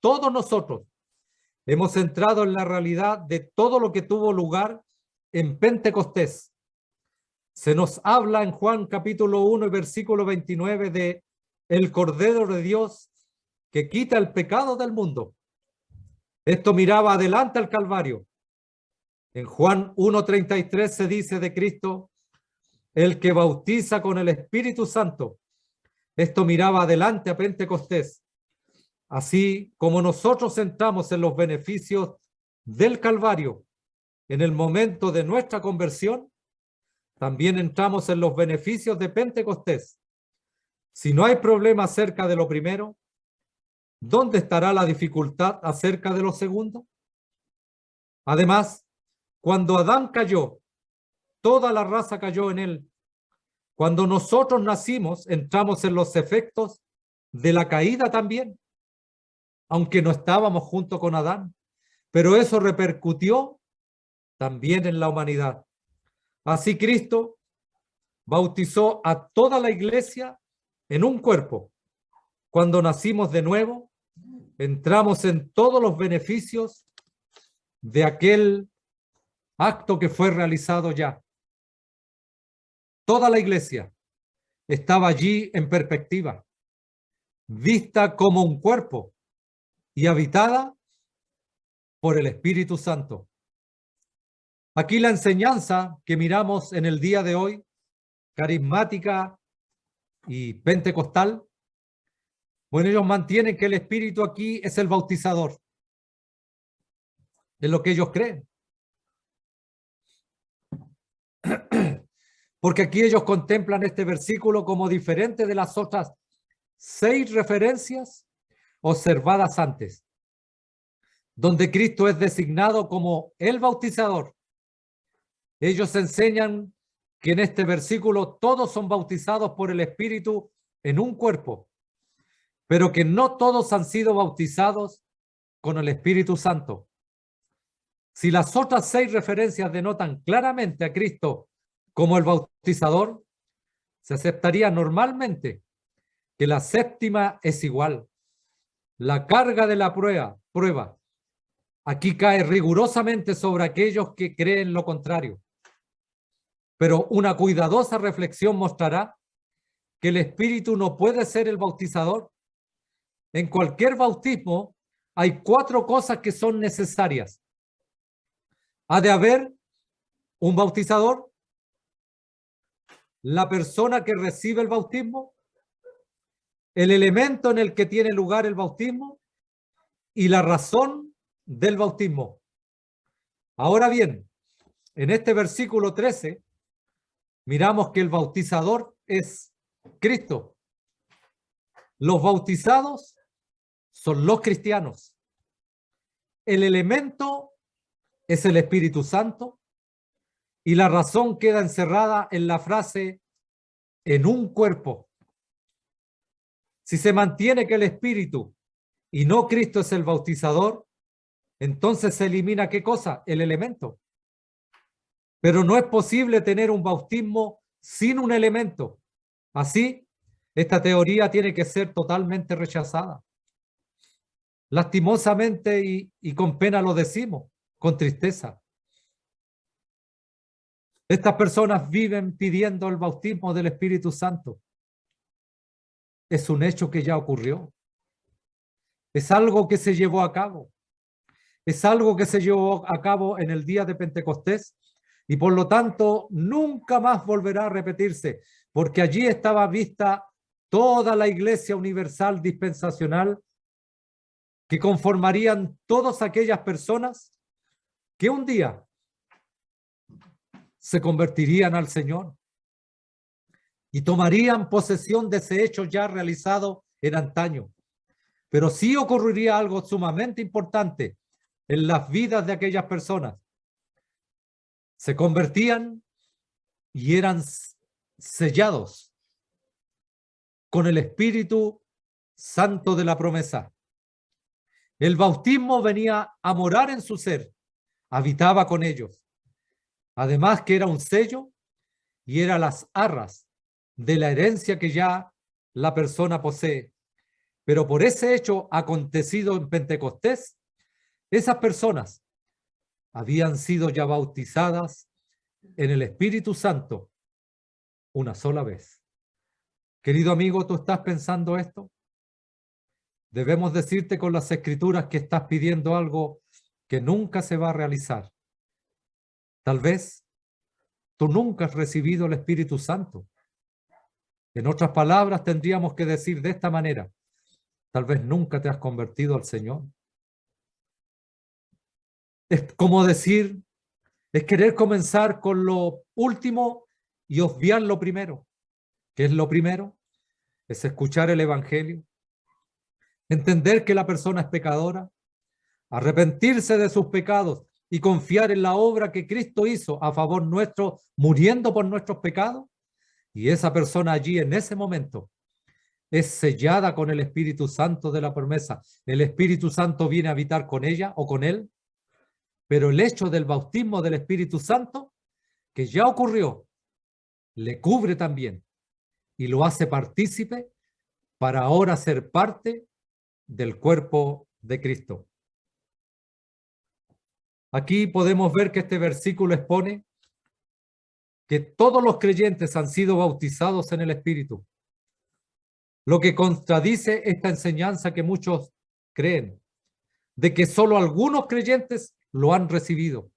todos nosotros hemos entrado en la realidad de todo lo que tuvo lugar en Pentecostés. Se nos habla en Juan capítulo 1 y versículo 29 de el Cordero de Dios que quita el pecado del mundo. Esto miraba adelante al Calvario. En Juan 1:33 se dice de Cristo, el que bautiza con el Espíritu Santo. Esto miraba adelante a Pentecostés. Así como nosotros entramos en los beneficios del Calvario en el momento de nuestra conversión, también entramos en los beneficios de Pentecostés Si no hay problema acerca de lo primero, ¿dónde estará la dificultad acerca de lo segundo? Además, cuando Adán cayó, toda la raza cayó en él. Cuando nosotros nacimos, entramos en los efectos de la caída también, aunque no estábamos junto con Adán, pero eso repercutió también en la humanidad. Así Cristo bautizó a toda la iglesia en un cuerpo. Cuando nacimos de nuevo, entramos en todos los beneficios de aquel acto que fue realizado ya. Toda la iglesia estaba allí en perspectiva, vista como un cuerpo y habitada por el Espíritu Santo. Aquí la enseñanza que miramos en el día de hoy, carismática y pentecostal, bueno, ellos mantienen que el Espíritu aquí es el bautizador. Es lo que ellos creen. Porque aquí ellos contemplan este versículo como diferente de las otras 6 referencias observadas antes, donde Cristo es designado como el bautizador. Ellos enseñan que en este versículo todos son bautizados por el Espíritu en un cuerpo, pero que no todos han sido bautizados con el Espíritu Santo. Si las otras 6 referencias denotan claramente a Cristo como el bautizador, se aceptaría normalmente que la 7ª es igual. La carga de la prueba aquí cae rigurosamente sobre aquellos que creen lo contrario. Pero una cuidadosa reflexión mostrará que el Espíritu no puede ser el bautizador. En cualquier bautismo hay 4 cosas que son necesarias. Ha de haber un bautizador, la persona que recibe el bautismo, el elemento en el que tiene lugar el bautismo y la razón del bautismo. Ahora bien, en este versículo 13, miramos que el bautizador es Cristo. Los bautizados son los cristianos. El elemento es el Espíritu Santo y la razón queda encerrada en la frase en un cuerpo. Si se mantiene que el Espíritu y no Cristo es el bautizador, entonces se elimina ¿qué cosa? El elemento. Pero no es posible tener un bautismo sin un elemento. Así, esta teoría tiene que ser totalmente rechazada. Lastimosamente y con pena lo decimos, con tristeza. Estas personas viven pidiendo el bautismo del Espíritu Santo. Es un hecho que ya ocurrió. Es algo que se llevó a cabo. Es algo que se llevó a cabo en el día de Pentecostés y por lo tanto nunca más volverá a repetirse, porque allí estaba vista toda la Iglesia Universal Dispensacional que conformarían todas aquellas personas que un día se convertirían al Señor y tomarían posesión de ese hecho ya realizado en antaño. Pero sí ocurriría algo sumamente importante en las vidas de aquellas personas. Se convertían y eran sellados con el Espíritu Santo de la promesa. El bautismo venía a morar en su ser, habitaba con ellos. Además que era un sello y era las arras de la herencia que ya la persona posee. Pero por ese hecho acontecido en Pentecostés, esas personas habían sido ya bautizadas en el Espíritu Santo una sola vez. Querido amigo, ¿tú estás pensando esto? Debemos decirte con las Escrituras que estás pidiendo algo que nunca se va a realizar. Tal vez tú nunca has recibido el Espíritu Santo. En otras palabras, tendríamos que decir de esta manera: tal vez nunca te has convertido al Señor. Es como decir, es querer comenzar con lo último y obviar lo primero. ¿Qué es lo primero? es escuchar el Evangelio, entender que la persona es pecadora, arrepentirse de sus pecados y confiar en la obra que Cristo hizo a favor nuestro, muriendo por nuestros pecados. Y esa persona allí en ese momento es sellada con el Espíritu Santo de la promesa. El Espíritu Santo viene a habitar con ella o con él, pero el hecho del bautismo del Espíritu Santo, que ya ocurrió, le cubre también y lo hace partícipe para ahora ser parte del cuerpo de Cristo. Aquí podemos ver que este versículo expone que todos los creyentes han sido bautizados en el Espíritu, lo que contradice esta enseñanza que muchos creen, de que solo algunos creyentes lo han recibido.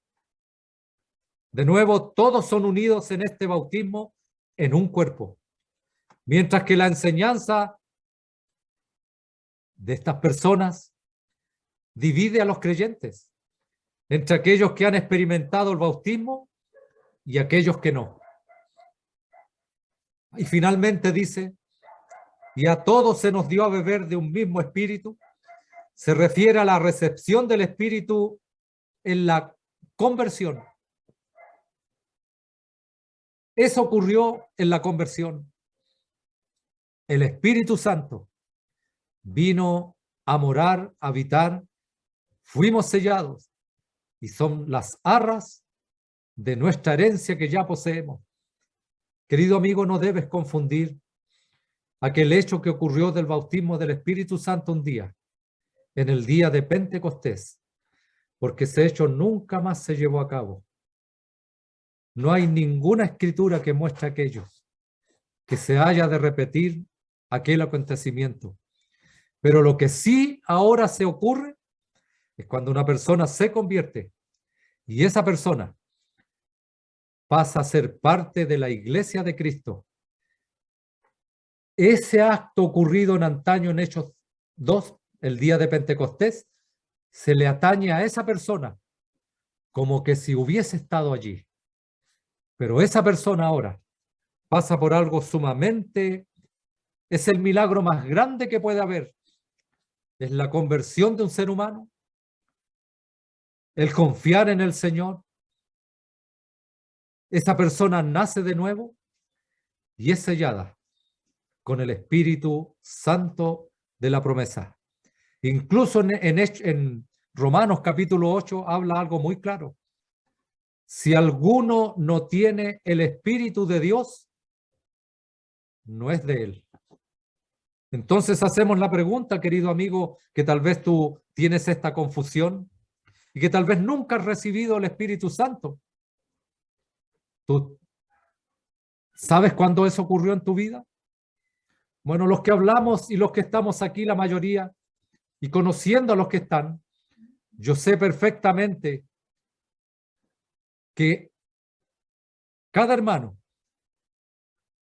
De nuevo, todos son unidos en este bautismo en un cuerpo, mientras que la enseñanza de estas personas divide a los creyentes entre aquellos que han experimentado el bautismo y aquellos que no. Y finalmente dice, y a todos se nos dio a beber de un mismo espíritu. Se refiere a la recepción del espíritu en la conversión. Eso ocurrió en la conversión. El Espíritu Santo vino a morar, a habitar, fuimos sellados y son las arras de nuestra herencia que ya poseemos. Querido amigo, no debes confundir aquel hecho que ocurrió del bautismo del Espíritu Santo un día, en el día de Pentecostés, porque ese hecho nunca más se llevó a cabo. No hay ninguna escritura que muestre aquello, que se haya de repetir aquel acontecimiento. Pero lo que sí ahora se ocurre es cuando una persona se convierte y esa persona pasa a ser parte de la iglesia de Cristo. Ese acto ocurrido en antaño en Hechos 2, el día de Pentecostés, se le atañe a esa persona como que si hubiese estado allí. Pero esa persona ahora pasa por algo sumamente, es el milagro más grande que puede haber. Es la conversión de un ser humano, el confiar en el Señor. Esa persona nace de nuevo y es sellada con el Espíritu Santo de la promesa. Incluso en Romanos capítulo 8 habla algo muy claro. Si alguno no tiene el Espíritu de Dios, no es de él. Entonces hacemos la pregunta, querido amigo, que tal vez tú tienes esta confusión y que tal vez nunca has recibido el Espíritu Santo. ¿Tú sabes cuándo eso ocurrió en tu vida? Bueno, los que hablamos y los que estamos aquí, la mayoría, y conociendo a los que están, yo sé perfectamente que cada hermano,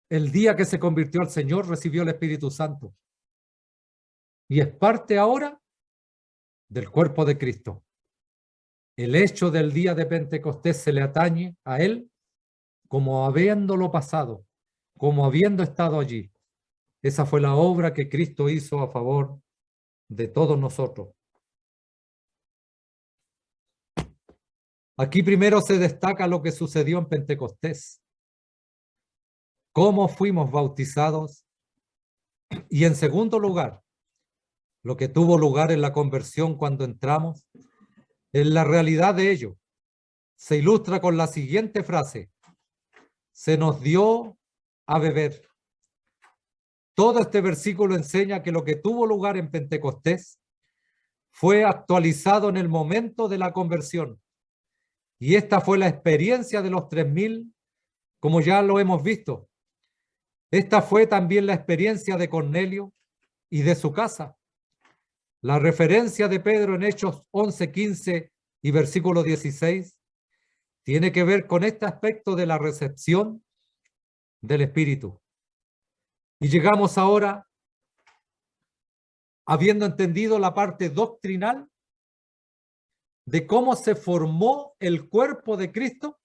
el día que se convirtió al Señor, recibió el Espíritu Santo. Y es parte ahora del cuerpo de Cristo. El hecho del día de Pentecostés se le atañe a él como habiéndolo pasado, como habiendo estado allí. Esa fue la obra que Cristo hizo a favor de todos nosotros. Aquí primero se destaca lo que sucedió en Pentecostés, cómo fuimos bautizados, y en segundo lugar, lo que tuvo lugar en la conversión cuando entramos. En la realidad de ello se ilustra con la siguiente frase: se nos dio a beber. Todo este versículo enseña que lo que tuvo lugar en Pentecostés fue actualizado en el momento de la conversión. Y esta fue la experiencia de los 3.000, como ya lo hemos visto. Esta fue también la experiencia de Cornelio y de su casa. La referencia de Pedro en Hechos 11:15 y versículo 16 tiene que ver con este aspecto de la recepción del Espíritu. Y llegamos ahora, habiendo entendido la parte doctrinal de cómo se formó el cuerpo de Cristo.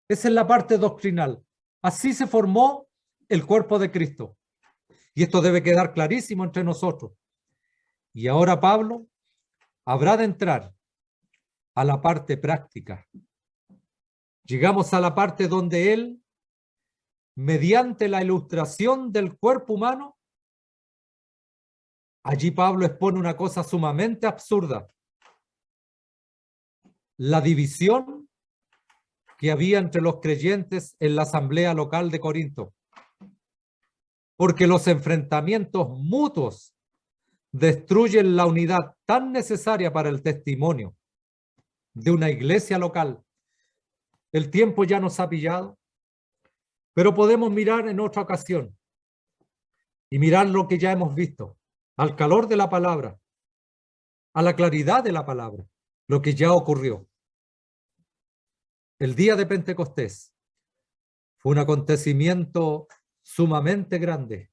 Esa es la parte doctrinal. Así se formó el cuerpo de Cristo. Y esto debe quedar clarísimo entre nosotros. Y ahora Pablo habrá de entrar a la parte práctica. Llegamos a la parte donde él, mediante la ilustración del cuerpo humano, allí Pablo expone una cosa sumamente absurda: la división que había entre los creyentes en la asamblea local de Corinto. Porque los enfrentamientos mutuos destruyen la unidad tan necesaria para el testimonio de una iglesia local. El tiempo ya nos ha pillado, pero podemos mirar en otra ocasión y mirar lo que ya hemos visto, al calor de la palabra, a la claridad de la palabra, lo que ya ocurrió. El día de Pentecostés fue un acontecimiento sumamente grande.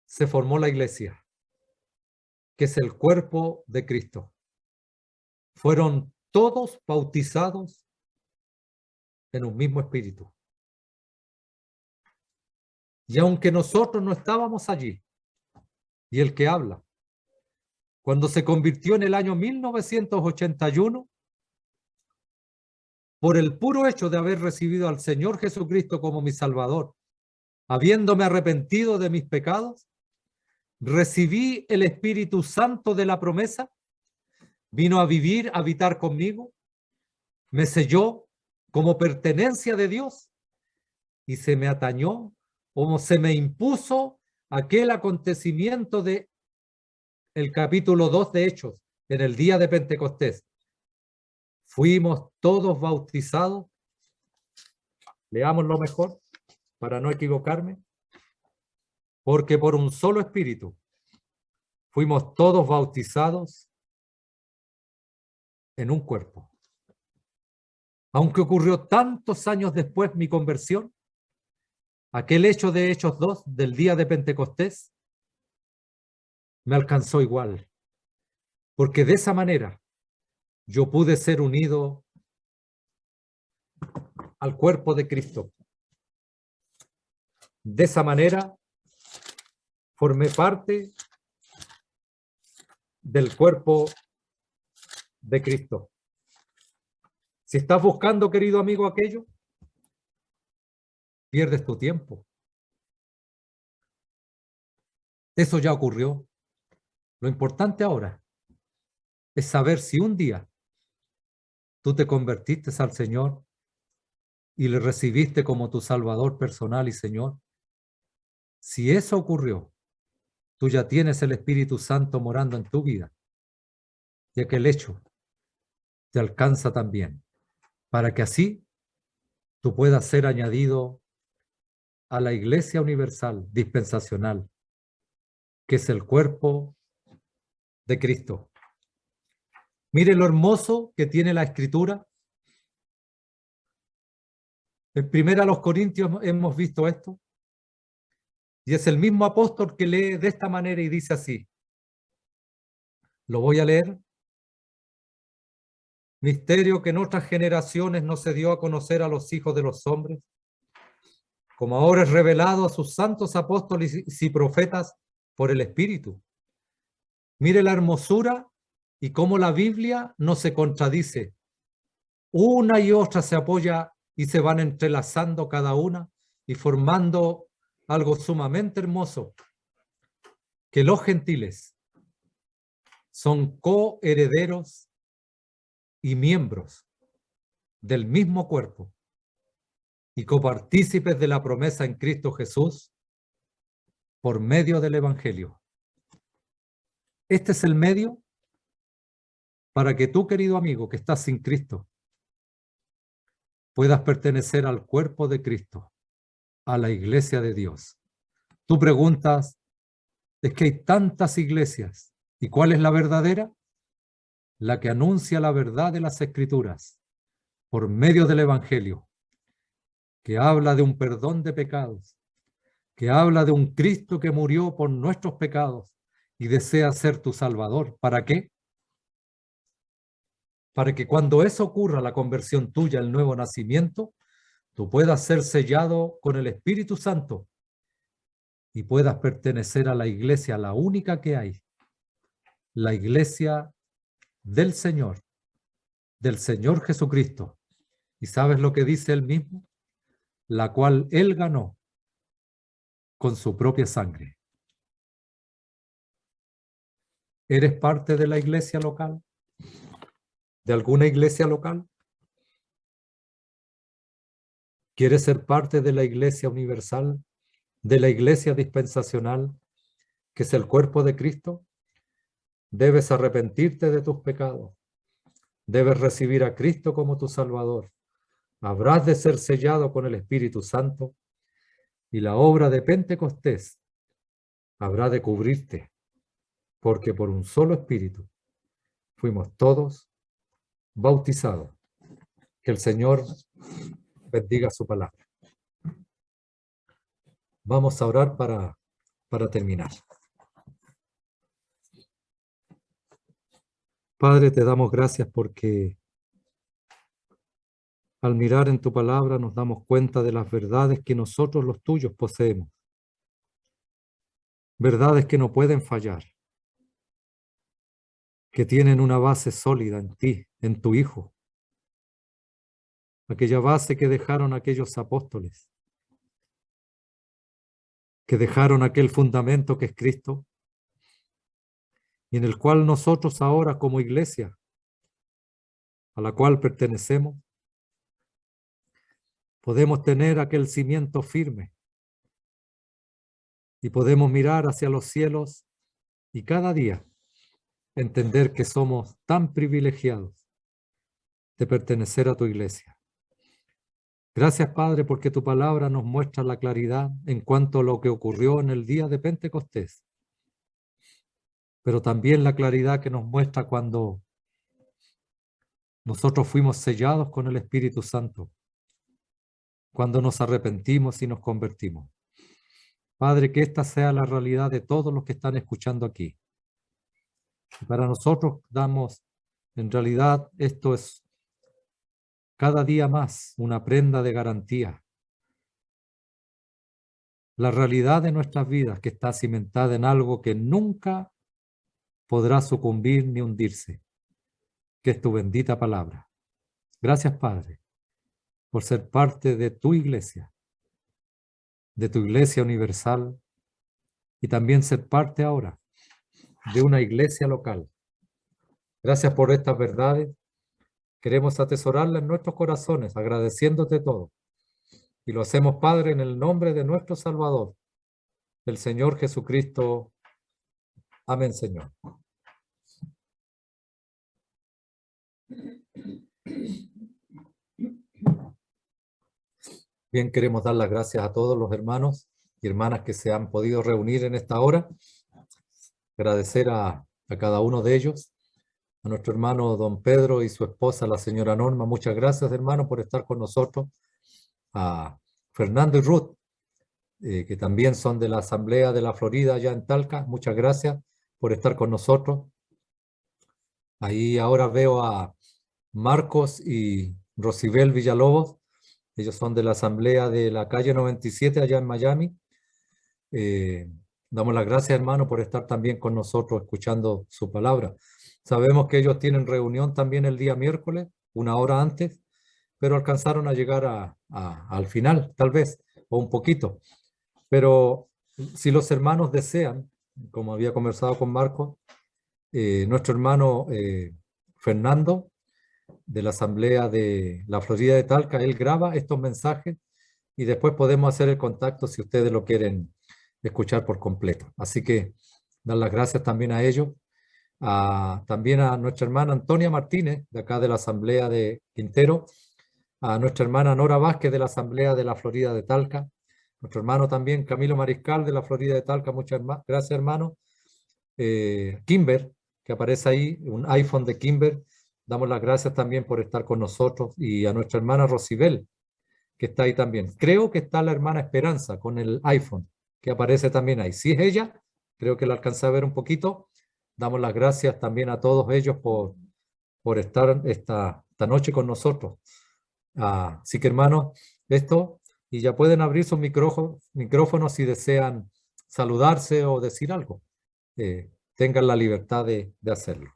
Se formó la iglesia, que es el cuerpo de Cristo. Fueron todos bautizados en un mismo espíritu. Y aunque nosotros no estábamos allí, y el que habla, cuando se convirtió en el año 1981, por el puro hecho de haber recibido al Señor Jesucristo como mi Salvador, habiéndome arrepentido de mis pecados, recibí el Espíritu Santo de la promesa, vino a vivir, a habitar conmigo, me selló como pertenencia de Dios y se me atañó, o se me impuso aquel acontecimiento de el capítulo 2 de Hechos, en el día de Pentecostés. Fuimos todos bautizados. Leámoslo mejor para no equivocarme. Porque por un solo espíritu fuimos todos bautizados en un cuerpo. Aunque ocurrió tantos años después mi conversión, aquel hecho de Hechos 2 del día de Pentecostés me alcanzó igual, porque de esa manera yo pude ser unido al cuerpo de Cristo. De esa manera formé parte del cuerpo de Cristo. Si estás buscando, querido amigo, aquello, pierdes tu tiempo. Eso ya ocurrió. Lo importante ahora es saber si un día tú te convertiste al Señor y le recibiste como tu Salvador personal y Señor. Si eso ocurrió, tú ya tienes el Espíritu Santo morando en tu vida, y aquel hecho te alcanza también, para que así tú puedas ser añadido a la Iglesia Universal Dispensacional, que es el cuerpo de Cristo. Mire lo hermoso que tiene la Escritura. En 1 Corintios hemos visto esto, y es el mismo apóstol que lee de esta manera y dice así. Lo voy a leer. Misterio que en otras generaciones no se dio a conocer a los hijos de los hombres, como ahora es revelado a sus santos apóstoles y profetas por el Espíritu. Mire la hermosura y cómo la Biblia no se contradice. Una y otra se apoya y se van entrelazando cada una y formando algo sumamente hermoso, que los gentiles son coherederos y miembros del mismo cuerpo y copartícipes de la promesa en Cristo Jesús por medio del Evangelio. Este es el medio para que tú, querido amigo, que estás sin Cristo, puedas pertenecer al cuerpo de Cristo, a la iglesia de Dios. Tú preguntas, es que hay tantas iglesias, ¿y cuál es la verdadera? La que anuncia la verdad de las Escrituras por medio del Evangelio, que habla de un perdón de pecados, que habla de un Cristo que murió por nuestros pecados y desea ser tu Salvador. ¿Para qué? Para que cuando eso ocurra, la conversión tuya, el nuevo nacimiento, tú puedas ser sellado con el Espíritu Santo y puedas pertenecer a la iglesia, la única que hay, la iglesia del Señor Jesucristo. ¿Y sabes lo que dice él mismo? La cual él ganó con su propia sangre. ¿Eres parte de la iglesia local? ¿De alguna iglesia local? ¿Quieres ser parte de la iglesia universal? ¿De la iglesia dispensacional, que es el cuerpo de Cristo? Debes arrepentirte de tus pecados. Debes recibir a Cristo como tu Salvador. Habrás de ser sellado con el Espíritu Santo y la obra de Pentecostés habrá de cubrirte, porque por un solo Espíritu fuimos todos bautizados. Que el Señor bendiga su palabra. Vamos a orar para terminar. Padre, te damos gracias porque al mirar en tu palabra nos damos cuenta de las verdades que nosotros los tuyos poseemos. Verdades que no pueden fallar, que tienen una base sólida en ti, en tu Hijo. Aquella base que dejaron aquellos apóstoles, que dejaron aquel fundamento que es Cristo, y en el cual nosotros ahora como iglesia, a la cual pertenecemos, podemos tener aquel cimiento firme y podemos mirar hacia los cielos y cada día entender que somos tan privilegiados de pertenecer a tu iglesia. Gracias, Padre, porque tu palabra nos muestra la claridad en cuanto a lo que ocurrió en el día de Pentecostés, pero también la claridad que nos muestra cuando nosotros fuimos sellados con el Espíritu Santo, cuando nos arrepentimos y nos convertimos. Padre, que esta sea la realidad de todos los que están escuchando aquí. Y para nosotros en realidad, esto es cada día más una prenda de garantía. La realidad de nuestras vidas que está cimentada en algo que nunca podrá sucumbir ni hundirse, que es tu bendita palabra. Gracias, Padre, por ser parte de tu iglesia universal, y también ser parte ahora de una iglesia local. Gracias por estas verdades. Queremos atesorarlas en nuestros corazones, agradeciéndote todo. Y lo hacemos, Padre, en el nombre de nuestro Salvador, el Señor Jesucristo. Amén, Señor. Bien, queremos dar las gracias a todos los hermanos y hermanas que se han podido reunir en esta hora. Agradecer a cada uno de ellos, a nuestro hermano don Pedro y su esposa, la señora Norma. Muchas gracias, hermano, por estar con nosotros. A Fernando y Ruth, que también son de la Asamblea de la Florida, allá en Talca. Muchas gracias por estar con nosotros. Ahí ahora veo a Marcos y Rosibel Villalobos. Ellos son de la Asamblea de la calle 97, allá en Miami. Damos las gracias, hermano, por estar también con nosotros escuchando su palabra. Sabemos que ellos tienen reunión también el día miércoles, una hora antes, pero alcanzaron a llegar al final, tal vez, o un poquito. Pero si los hermanos desean, como había conversado con Marcos, nuestro hermano Fernando, de la Asamblea de la Florida de Talca, él graba estos mensajes y después podemos hacer el contacto si ustedes lo quieren escuchar por completo. Así que dar las gracias también a ellos. También a nuestra hermana Antonia Martínez, de acá de la Asamblea de Quintero, a nuestra hermana Nora Vázquez, de la Asamblea de la Florida de Talca, nuestro hermano también Camilo Mariscal, de la Florida de Talca. Muchas gracias, hermano. Kimber, que aparece ahí, un iPhone de Kimber. Damos las gracias también por estar con nosotros, y a nuestra hermana Rosibel, que está ahí también. Creo que está la hermana Esperanza con el iPhone, que aparece también ahí. Si es ella, creo que la alcancé a ver un poquito. Damos las gracias también a todos ellos por estar esta noche con nosotros. Así que, hermanos, esto, y ya pueden abrir sus micrófonos si desean saludarse o decir algo, tengan la libertad de hacerlo.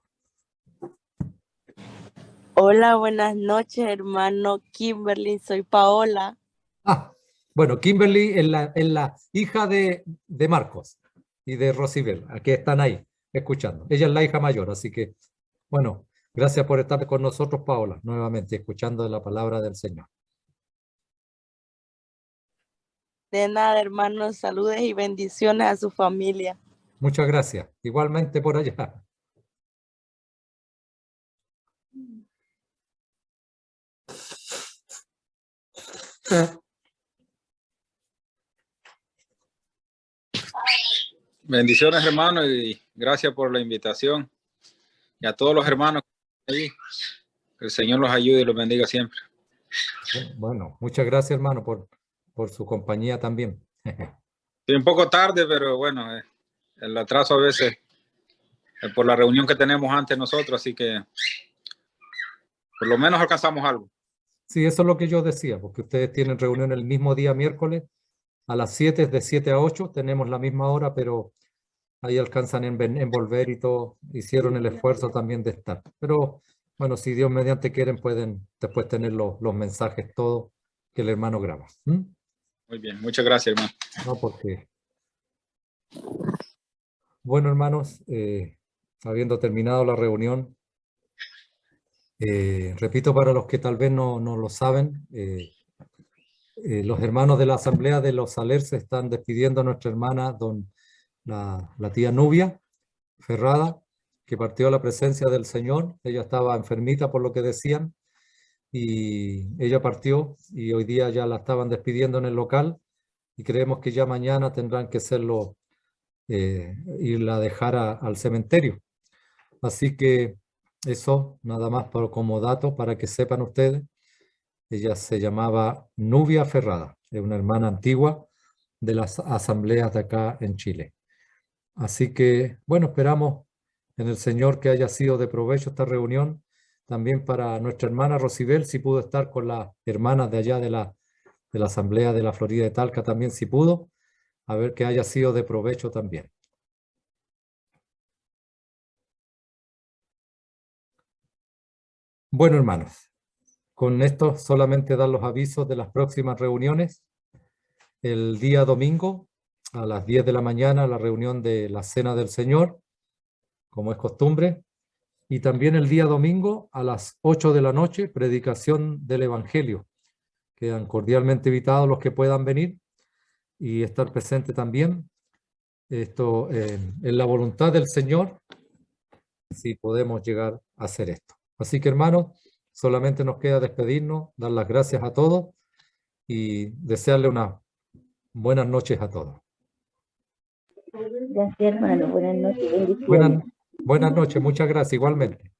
Hola, buenas noches, hermano Kimberly. Soy Paola. Ah, bueno, Kimberly es la hija de Marcos y de Rosibel. Aquí están ahí, escuchando. Ella es la hija mayor, así que, bueno, gracias por estar con nosotros, Paola, nuevamente, escuchando la palabra del Señor. De nada, hermanos. Saludes y bendiciones a su familia. Muchas gracias. Igualmente por allá. Bendiciones, hermano, y gracias por la invitación. Y a todos los hermanos ahí, que el Señor los ayude y los bendiga siempre. Bueno, muchas gracias, hermano, por su compañía también. Estoy un poco tarde, pero bueno, el atraso a veces por la reunión que tenemos antes nosotros, así que por lo menos alcanzamos algo. Sí, eso es lo que yo decía, porque ustedes tienen reunión el mismo día miércoles a las 7, de 7 a 8, tenemos la misma hora, pero ahí alcanzan en volver y todo, hicieron el esfuerzo también de estar. Pero bueno, si Dios mediante quieren, pueden después tener los mensajes todos que el hermano graba. Muy bien, muchas gracias, hermano. No, porque... Bueno, hermanos, habiendo terminado la reunión, repito para los que tal vez no lo saben, los hermanos de la Asamblea de los Saler se están despidiendo a nuestra hermana, la tía Nubia Ferrada, que partió a la presencia del Señor. Ella estaba enfermita por lo que decían, y ella partió, y hoy día ya la estaban despidiendo en el local, y creemos que ya mañana tendrán que hacerlo, irla a dejar al cementerio. Así que eso, nada más como dato para que sepan ustedes. Ella se llamaba Nubia Ferrada, es una hermana antigua de las asambleas de acá en Chile. Así que, bueno, esperamos en el Señor que haya sido de provecho esta reunión. También para nuestra hermana Rosibel, si pudo estar con las hermanas de allá de la Asamblea de la Florida de Talca, también si pudo, a ver que haya sido de provecho también. Bueno, hermanos, con esto solamente dar los avisos de las próximas reuniones. El día domingo a las 10 de la mañana la reunión de la Cena del Señor, como es costumbre. Y también el día domingo a las 8 de la noche, predicación del Evangelio. Quedan cordialmente invitados los que puedan venir y estar presente también. Esto en la voluntad del Señor, si podemos llegar a hacer esto. Así que, hermanos, solamente nos queda despedirnos, dar las gracias a todos y desearle unas buenas noches a todos. Gracias, hermano. Buenas noches. Bendiciones. Buenas noches, muchas gracias, igualmente.